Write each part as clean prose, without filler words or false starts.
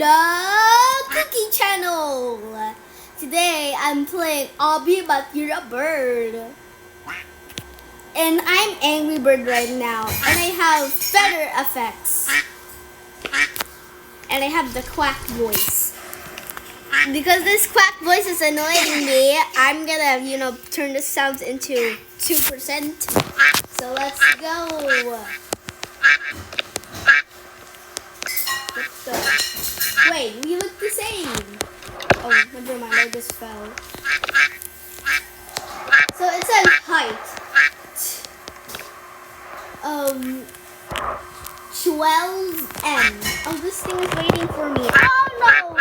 the Cookie Channel. Today I'm playing Obby, but you're a bird. And I'm Angry Bird right now. And I have feather effects. And I have the quack voice. Because this quack voice is annoying me, I'm gonna, turn the sounds into 2%. So let's go. Wait, we look the same. Oh, never mind, I just fell. So it says height. 12M. Oh, this thing is waiting for me. Oh no!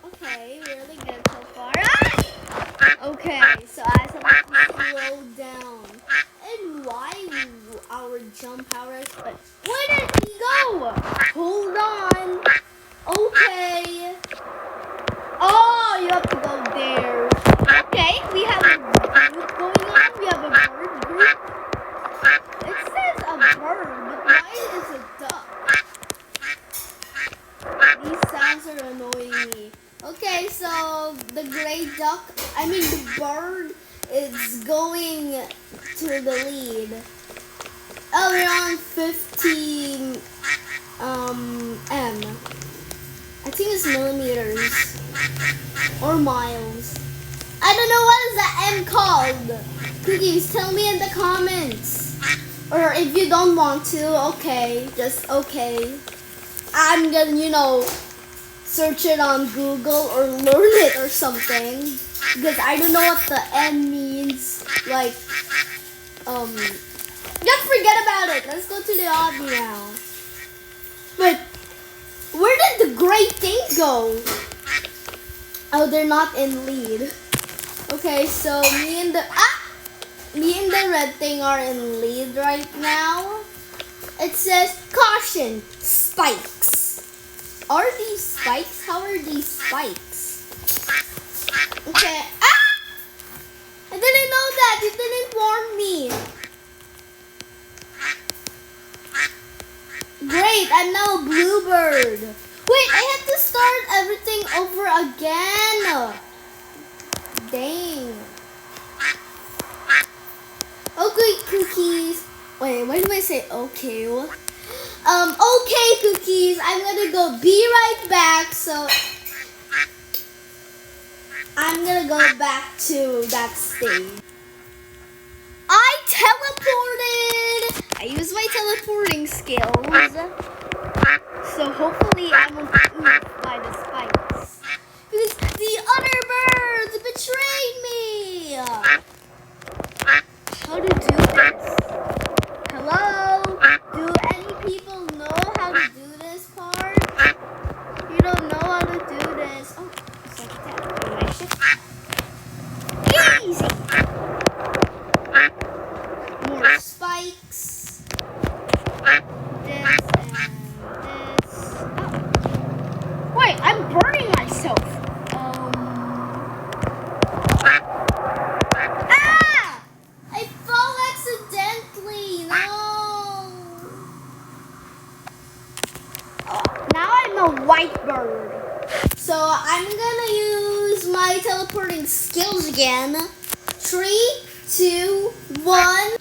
Okay, really good so far. Ah! Okay, so I have to slow down. And why our jump powers? But where did he go? Hold on. Okay. Oh, you have to go there. Okay, we have a group going on. We have a bird group. It says a bird, but why is it a duck? These sounds are annoying me. Okay, so the the bird is going to the lead. Oh, we're on 15 M. I think it's millimeters or miles. I don't know what is the M called. Cookies, tell me in the comments. Or if you don't want to, okay, just okay. I'm gonna, search it on Google or learn it or something. Because I don't know what the M means. Like, just forget about it. Let's go to the Obby now. But where did the gray thing go? Oh, they're not in lead. Okay, so me and the red thing are in lead right now. It says caution, spikes. Are these spikes? How are these spikes? Okay. I didn't know that. You didn't warn me. Great, I'm now a bluebird. Wait, I have to start everything over again. Dang. Okay, Cookies. Wait, why do I say okay? Okay, Cookies. I'm gonna go be right back. So I'm gonna go back to that stage. I teleported. I use my teleporting skills. So hopefully I won't be oofed by the spikes. Because the other birds betrayed me. How to do this? Hello? Do any people know how to do this part? You don't know how to do this. Oh, it's like that. Easy. More spikes. This and this. Oh. Wait, I'm burning myself. I fell accidentally. No. Oh, now I'm a white bird. So I'm gonna use my teleporting skills again. 3, 2, 1.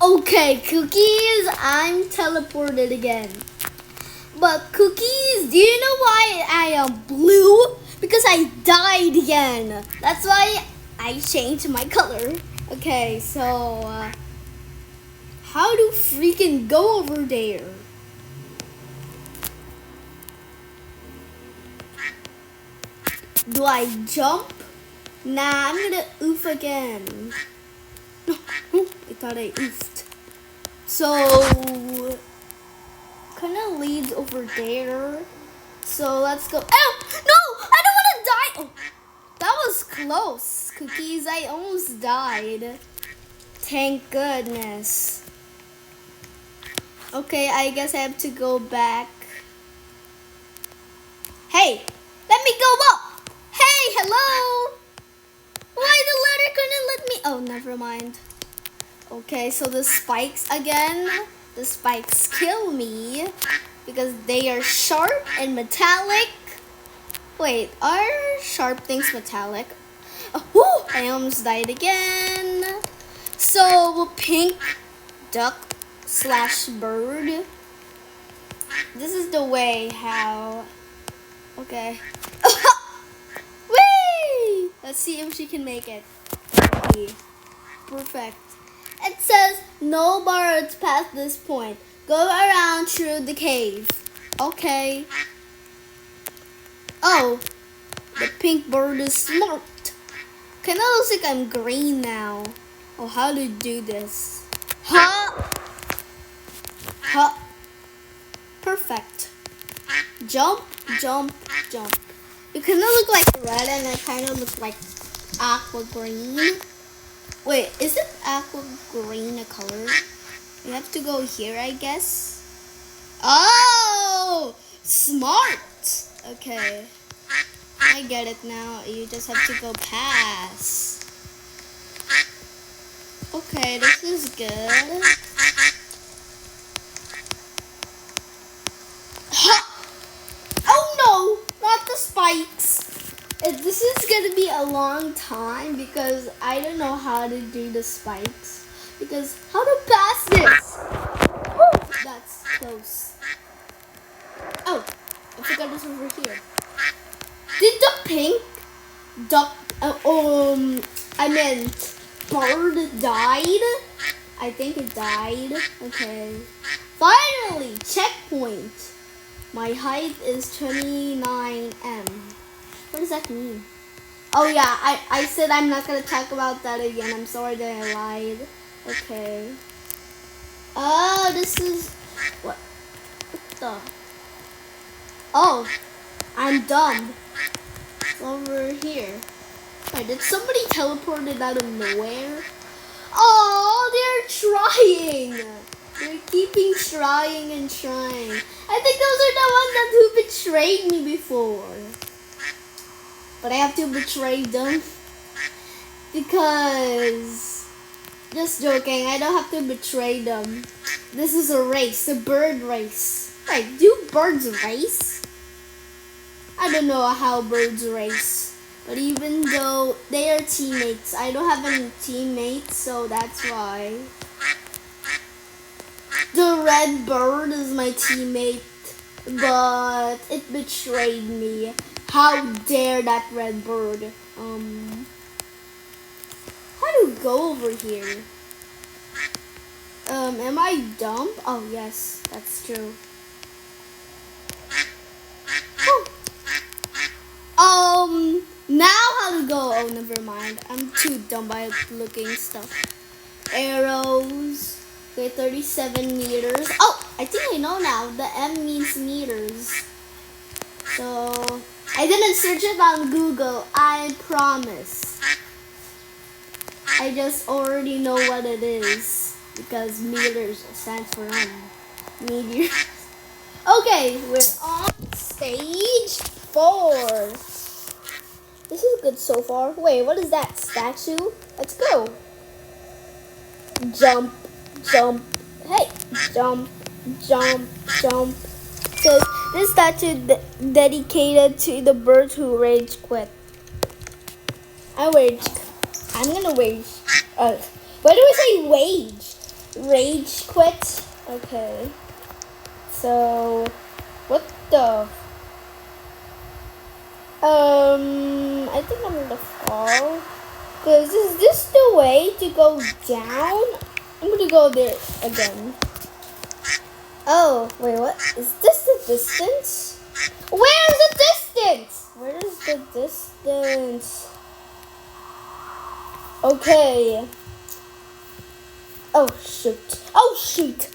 Okay, Cookies, I'm teleported again. But Cookies, do you know why I am blue? Because I died again. That's why I changed my color. Okay, so how to freaking go over there? Do I jump? Nah, I'm gonna oof again. I thought I oofed. So kinda leads over there. So let's go. Oh no! I don't wanna die! Oh, that was close, Cookies. I almost died. Thank goodness. Okay, I guess I have to go back. Hey, let me go up! Hey, hello! Why the ladder couldn't let me? Oh, never mind. Okay, so the spikes again. the spikes kill me because they are sharp and metallic. Wait, are sharp things metallic? Oh, whew, I almost died again. So, pink duck slash bird. This is the way how... Okay. Whee! Let's see if she can make it. Okay. Perfect. It says no birds past this point. Go around through the cave. Okay. Oh, the pink bird is smart. Kinda looks like I'm green now. Oh, how to do this? Ha! Ha! Perfect. Jump, jump, jump. You kinda look like red and I kinda look like aqua green. Wait, is it aqua green a color? You have to go here, I guess. Oh! Smart! Okay. I get it now. You just have to go past. Okay, this is good. Ha! Oh no! Not the spikes! This is gonna be a long time because I don't know how to do the spikes. Because how to pass this? Woo! That's close. Oh, I forgot this over here. Did the pink duck, I meant bird died? I think it died. Okay. Finally, checkpoint. My height is 29m. What does that mean? Oh yeah, I said I'm not gonna talk about that again. I'm sorry that I lied. Okay. Oh, this is what the? Oh, I'm dumb. It's over here. Wait, did somebody teleport it out of nowhere? Oh, they're trying. They're keeping trying and trying. I think those are the ones that who betrayed me before. But I have to betray them because, just joking, I don't have to betray them. This is a race, a bird race. Wait, do birds race? I don't know how birds race. But even though they are teammates, I don't have any teammates, so that's why. The red bird is my teammate, but it betrayed me. How dare that red bird? How do we go over here? Am I dumb? Oh yes, that's true. Now how to go? Oh, never mind. I'm too dumb by looking stuff. Arrows. Okay, 37 meters. Oh, I think I know now. The M means meters. So, I didn't search it on Google. I promise. I just already know what it is. Because meters stands for meteors. Okay, we're on stage 4. This is good so far. Wait, what is that? Statue? Let's go. Jump, jump. Hey, jump, jump, jump. So this statue dedicated to the birds who rage quit. I'm gonna wage. Why do we say wage? Rage quit. Okay. So, what the? I think I'm gonna fall. Cause is this the way to go down? I'm gonna go there again. Oh, wait, what? Is this the distance? Where's the distance? Where is the distance? Okay. Oh, shoot. Oh, shoot.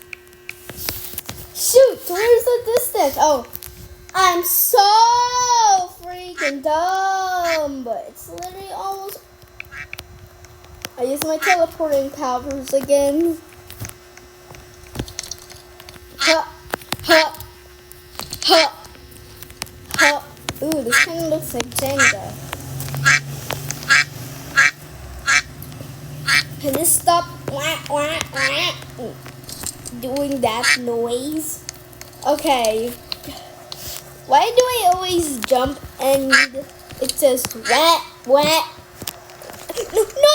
Shoot, where's the distance? Oh, I'm so freaking dumb. But it's literally almost... I use my teleporting powers again. Ha, ha, ha, ha. Ooh, this kind of looks like Jenga. Can this stop? doing that noise? Okay. Why do I always jump and it says wet, wet? No!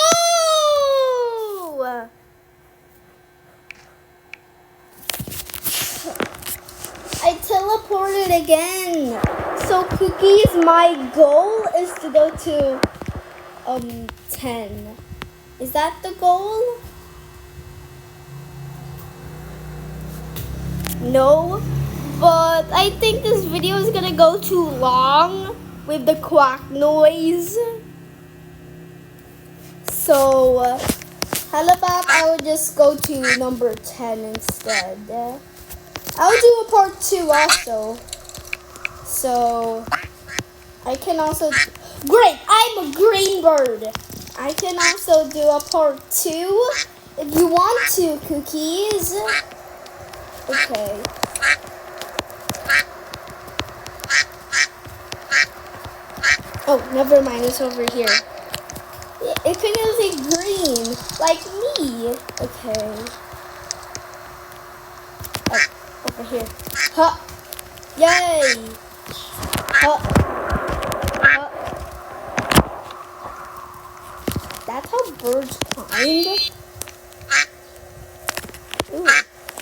I teleported again. So Cookies, my goal is to go to 10. Is that the goal? No. But I think this video is gonna go too long with the quack noise. So how about I would just go to number 10 instead. I'll do a part 2 also. So I can also great, I'm a green bird. I can also do a part 2 if you want to, Cookies. Okay. Oh, never mind, it's over here. It could say green, like me. Okay. Oh, over here. Ha! Yay! Ha! Ha! That's how birds climb. Ooh,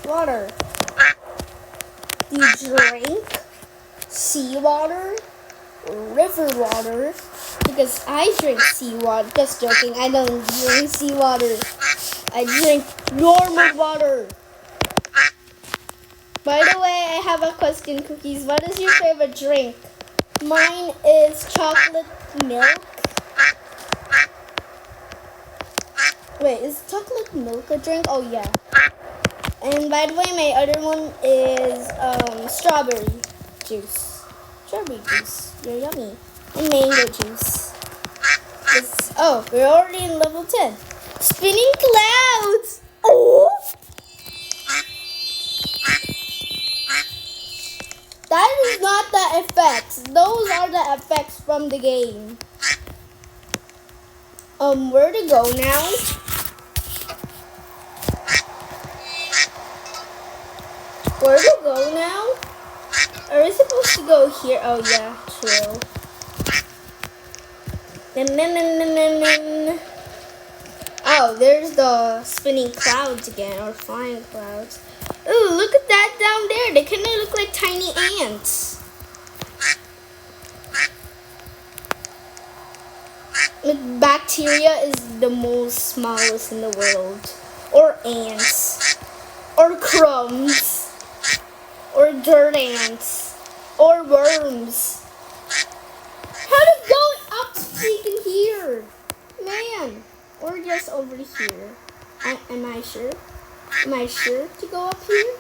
water. Do you drink seawater? River water, because I drink seawater. Just joking, I don't drink seawater. I drink normal water. By the way, I have a question, Cookies. What is your favorite drink? Mine is chocolate milk. Wait, is chocolate milk a drink? Oh yeah. And by the way, my other one is strawberry juice. Strawberry juice. You're yummy. And mango juice. Oh, we're already in level 10. Spinning clouds! Oh! That is not the effects. Those are the effects from the game. Where to go now? Where to go now? Are we supposed to go here? Oh yeah, true. Oh, there's the spinning clouds again, or flying clouds. Ooh, look at that down there. They kind of look like tiny ants. Bacteria is the most smallest in the world. Or ants. Or crumbs. Or dirt ants. Or worms. How to go up freaking here? Man. Or just over here. Am I sure? Am I sure to go up here?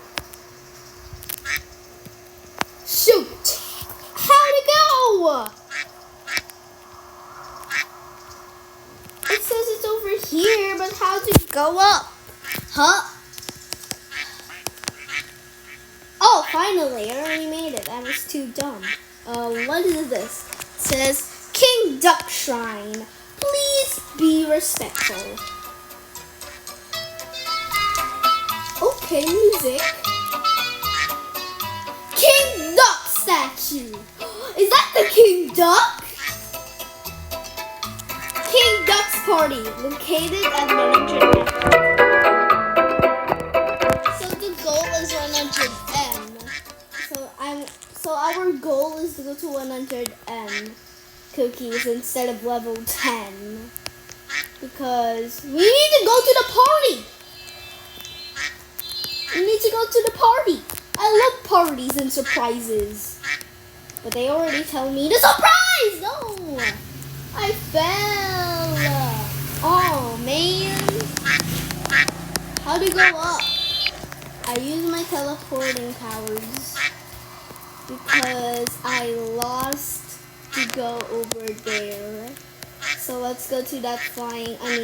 Shoot! How to go? It says it's over here, but how to go up? Huh? Oh, finally, I already made it. I was too dumb. What is this? It says, King Duck Shrine. Please be respectful. Okay, music. King Duck statue. Is that the King Duck? King Duck's party, located at 100. So the goal is 100M. So our goal is to go to 100M cookies instead of level 10. Because we need to go to the party. We need to go to the party. I love parties and surprises. But they already tell me the surprise! No! I fell! Oh, man. How to go up? I use my teleporting powers because I lost to go over there. So let's go to that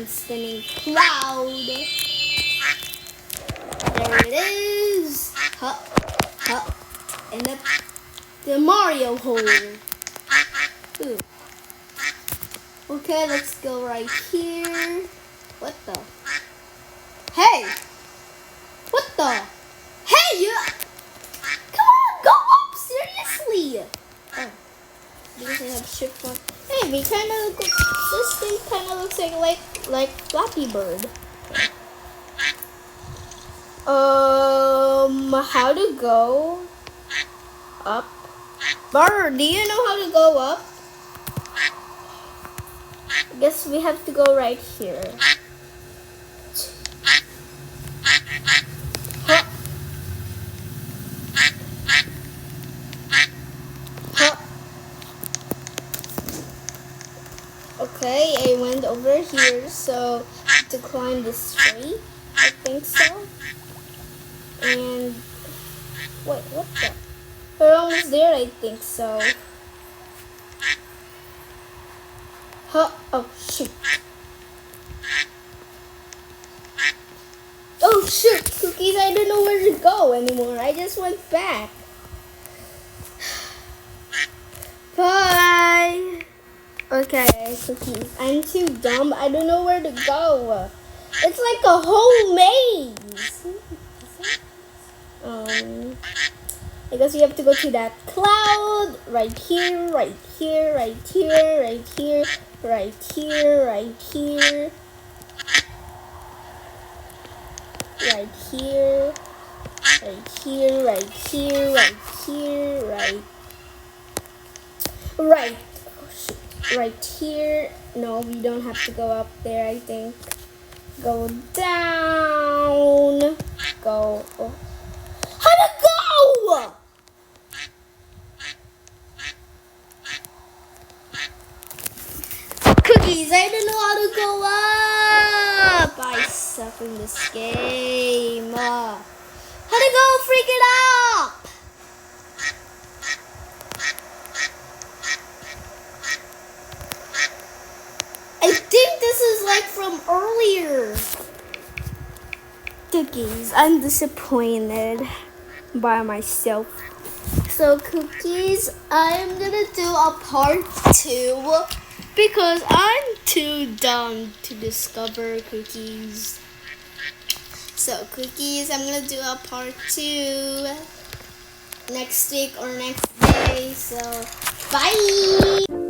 spinning cloud. There it is. Hup, hup. And the Mario hole. Ooh. Okay, let's go right here. What the? Hey! What the? Hey! Come on, go up! Seriously! Oh, because I have shift one. Hey, we kind of look. This thing kind of looks like Flappy Bird. How to go up? Bird, do you know how to go up? I guess we have to go right here. Huh. Huh. Okay, I went over here, so to climb this tree, I think so. And wait, what the? We're almost there, I think so. Huh? Oh shoot! Oh shoot, Cookies! I don't know where to go anymore. I just went back. Bye. Okay, Cookies. I'm too dumb. I don't know where to go. It's like a whole maze. I guess you have to go to that cloud right here, right here, right here, right here, right here, right here, right here, right here, right here, right here, right. Oh, shoot. Right here. No, we don't have to go up there, I think. Go down. Go. Oh. How to go? Cookies, I don't know how to go up. I suck in this game. How to go freaking up? I think this is like from earlier. Cookies, I'm disappointed by myself. So Cookies, I'm gonna do a part 2 because I'm too dumb to discover Cookies. So Cookies, I'm gonna do a part 2 next week or next day. So bye.